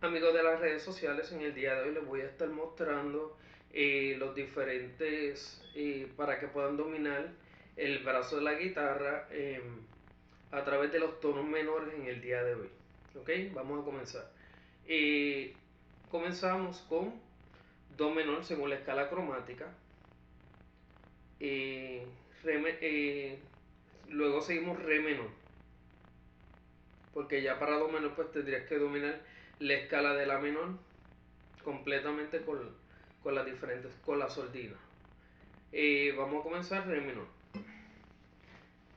Amigos de las redes sociales, en el día de hoy les voy a estar mostrando los diferentes, para que puedan dominar el brazo de la guitarra a través de los tonos menores en el día de hoy. Ok, vamos a comenzar. Comenzamos con Do menor según la escala cromática. Luego seguimos Re menor, porque ya para Do menor pues tendrías que dominar la escala de La menor completamente con las diferentes, con la sordina. Vamos a comenzar Re menor.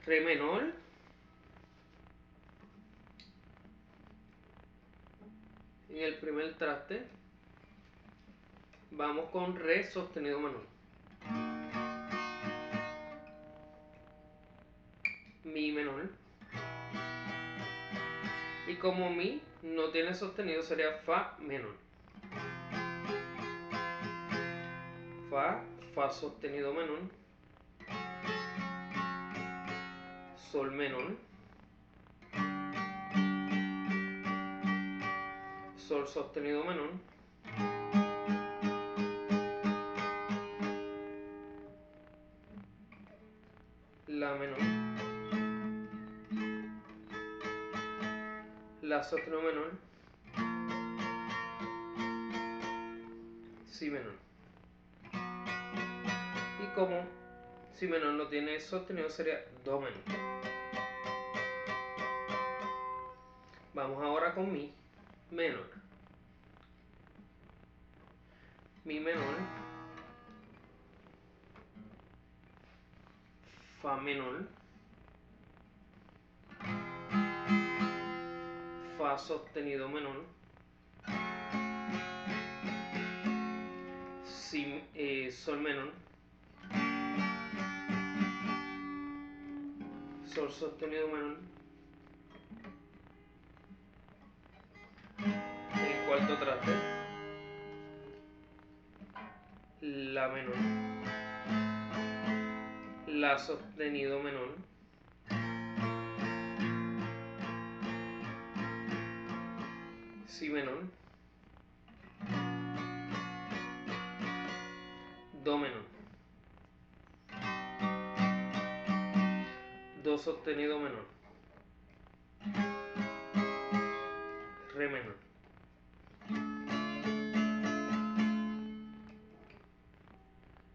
Re menor, en el primer traste vamos con Re sostenido menor. Mi menor. Y como Mi no tiene sostenido, sería Fa menor. Fa, Fa sostenido menor. Sol menor. Sol sostenido menor. La menor. La sostenido menor. Si menor. Y como Si menor no tiene sostenido, sería Do menor. Vamos ahora con Mi menor. Mi menor. Fa menor. Fa sostenido menor. Sol menor. Sol sostenido menor. El cuarto traste, La menor. La sostenido menor. Si menor. Do menor. Do sostenido menor. Re menor.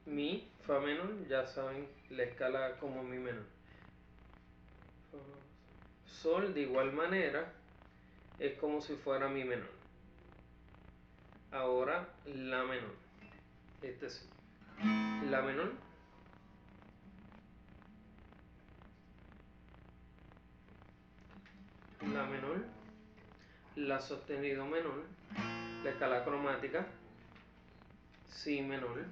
Mi, Fa menor, ya saben la escala como Mi menor. Sol de igual manera es como si fuera Mi menor. Ahora La menor. Este sí. La menor. La menor. La sostenido menor. La escala cromática. Si menor.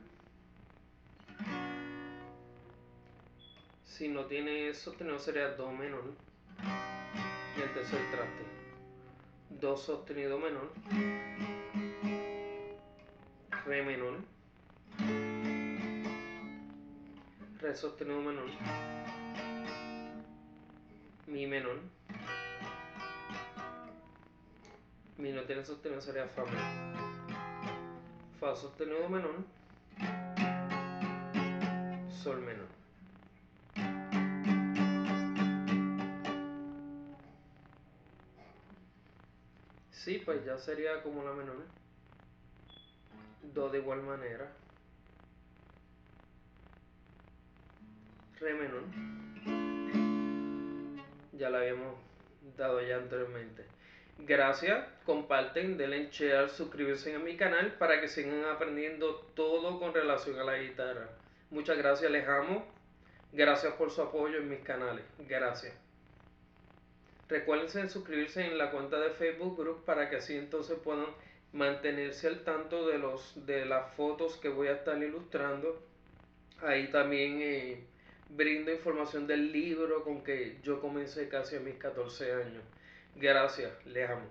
Si no tiene sostenido sería Do menor. Y el tercer traste, Do sostenido menor. Re menor. Re sostenido menor. Mi menor. Mi no tiene sostenido, sería Fa menor. Fa sostenido menor. Sol menor. Sí, pues ya sería como La menor. Do de igual manera. Re menor. Ya la habíamos dado ya anteriormente. Gracias, comparten, denle share, suscríbanse a mi canal para que sigan aprendiendo todo con relación a la guitarra. Muchas gracias, les amo. Gracias por su apoyo en mis canales. Gracias. Recuerden suscribirse en la cuenta de Facebook Group para que así entonces puedan mantenerse al tanto de las fotos que voy a estar ilustrando. Ahí también brindo información del libro con que yo comencé casi a mis 14 años. Gracias, les amo.